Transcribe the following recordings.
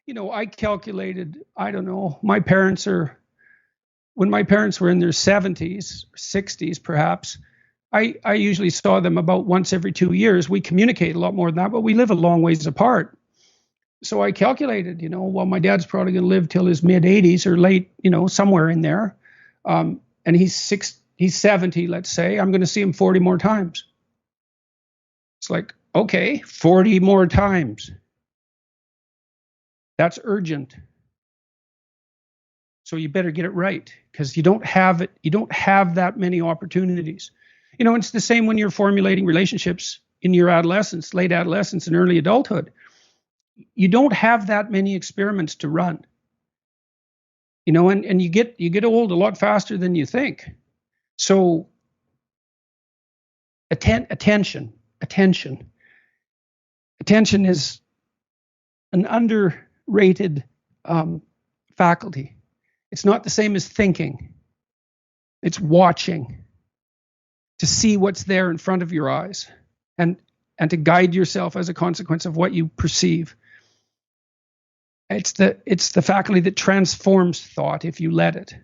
I calculated, I don't know, when my parents were in their 70s, 60s perhaps, I usually saw them about once every 2 years. We communicate a lot more than that, but we live a long ways apart. So I calculated, well, my dad's probably going to live till his mid 80s or late, somewhere in there. And he's 70, let's say. I'm going to see him 40 more times. It's like, okay, 40 more times. That's urgent. So you better get it right, because you don't have it. You don't have that many opportunities. It's the same when you're formulating relationships in your adolescence, late adolescence, and early adulthood. You don't have that many experiments to run. And you get old a lot faster than you think. So attention is an underrated faculty. It's not the same as thinking. It's watching, to see what's there in front of your eyes, and to guide yourself as a consequence of what you perceive. It's the faculty that transforms thought if you let it.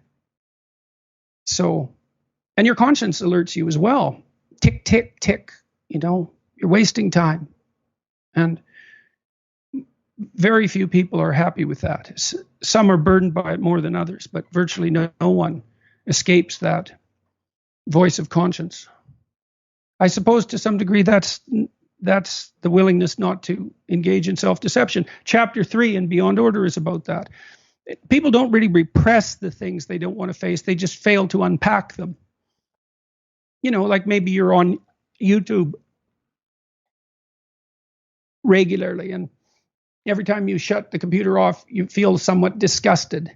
So, and your conscience alerts you as well. Tick, tick, tick. You're wasting time. And very few people are happy with that. Some are burdened by it more than others, but virtually no one escapes that voice of conscience. I suppose to some degree that's the willingness not to engage in self-deception. Chapter 3 in Beyond Order is about that. People don't really repress the things they don't want to face. They just fail to unpack them. Like maybe you're on YouTube regularly, and every time you shut the computer off, you feel somewhat disgusted.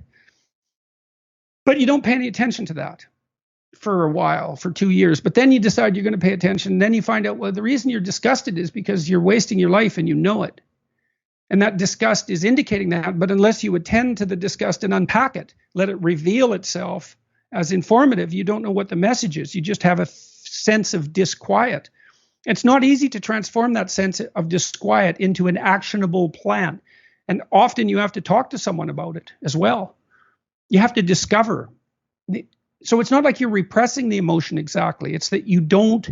But you don't pay any attention to that for a while, for 2 years. But then you decide you're going to pay attention. Then you find out, well, the reason you're disgusted is because you're wasting your life and you know it. And that disgust is indicating that. But unless you attend to the disgust and unpack it, let it reveal itself as informative, you don't know what the message is. You just have a sense of disquiet. It's not easy to transform that sense of disquiet into an actionable plan. And often you have to talk to someone about it as well. You have to discover. So it's not like you're repressing the emotion exactly. It's that you don't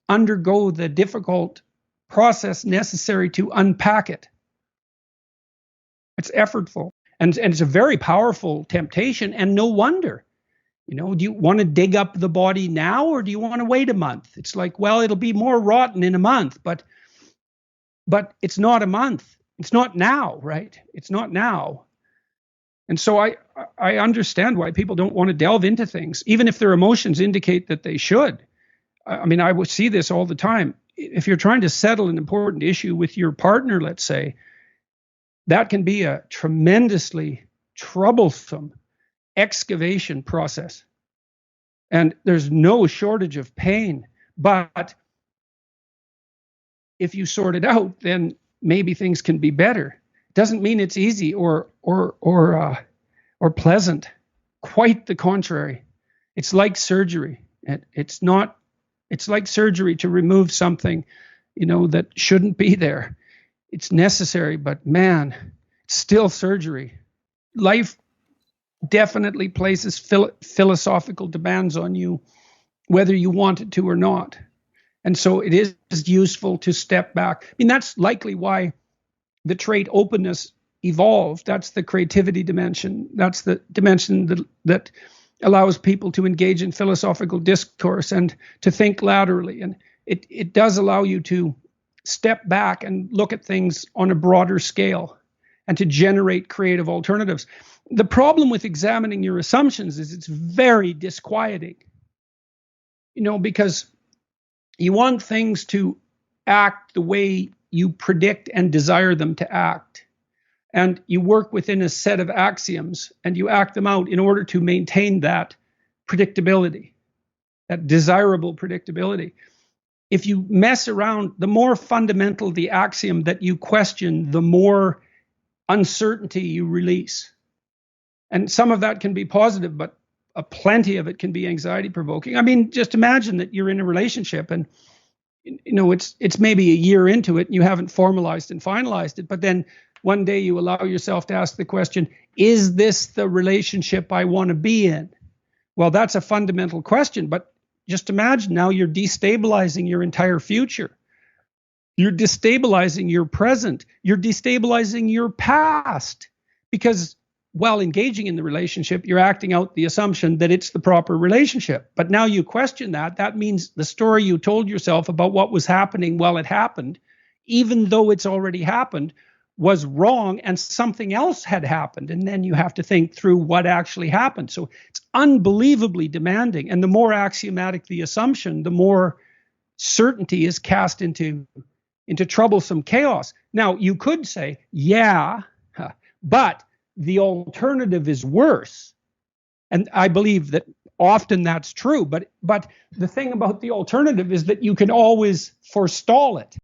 undergo the difficult process necessary to unpack it. It's effortful. And it's a very powerful temptation, and no wonder. Do you want to dig up the body now, or do you want to wait a month? It's like, well, it'll be more rotten in a month, but it's not a month. It's not now, right? It's not now. And so I understand why people don't want to delve into things, even if their emotions indicate that they should. I mean, I would see this all the time. If you're trying to settle an important issue with your partner, let's say, that can be a tremendously troublesome excavation process. And there's no shortage of pain. But if you sort it out, then maybe things can be better. Doesn't mean it's easy or pleasant. Quite the contrary. It's like surgery. It's like surgery to remove something, that shouldn't be there. It's necessary, but man, it's still surgery. Life definitely places philosophical demands on you, whether you want it to or not. And so it is useful to step back. I mean, that's likely why the trait openness evolved. That's the creativity dimension. That's the dimension that allows people to engage in philosophical discourse and to think laterally. And it does allow you to step back and look at things on a broader scale and to generate creative alternatives. The problem with examining your assumptions is it's very disquieting, because you want things to act the way you predict and desire them to act. And you work within a set of axioms and you act them out in order to maintain that predictability, that desirable predictability. If you mess around, the more fundamental the axiom that you question, the more uncertainty you release. And some of that can be positive, but plenty of it can be anxiety provoking. I mean, just imagine that you're in a relationship and it's maybe a year into it and you haven't formalized and finalized it, but then one day you allow yourself to ask the question, is this the relationship I want to be in? Well, that's a fundamental question, but just imagine now you're destabilizing your entire future. You're destabilizing your present. You're destabilizing your past. Because while engaging in the relationship, you're acting out the assumption that it's the proper relationship. But now you question that. That means the story you told yourself about what was happening while it happened, even though it's already happened, was wrong and something else had happened. And then you have to think through what actually happened. So it's unbelievably demanding. And the more axiomatic the assumption, the more certainty is cast into troublesome chaos. Now, you could say, yeah, but the alternative is worse. And I believe that often that's true. But the thing about the alternative is that you can always forestall it.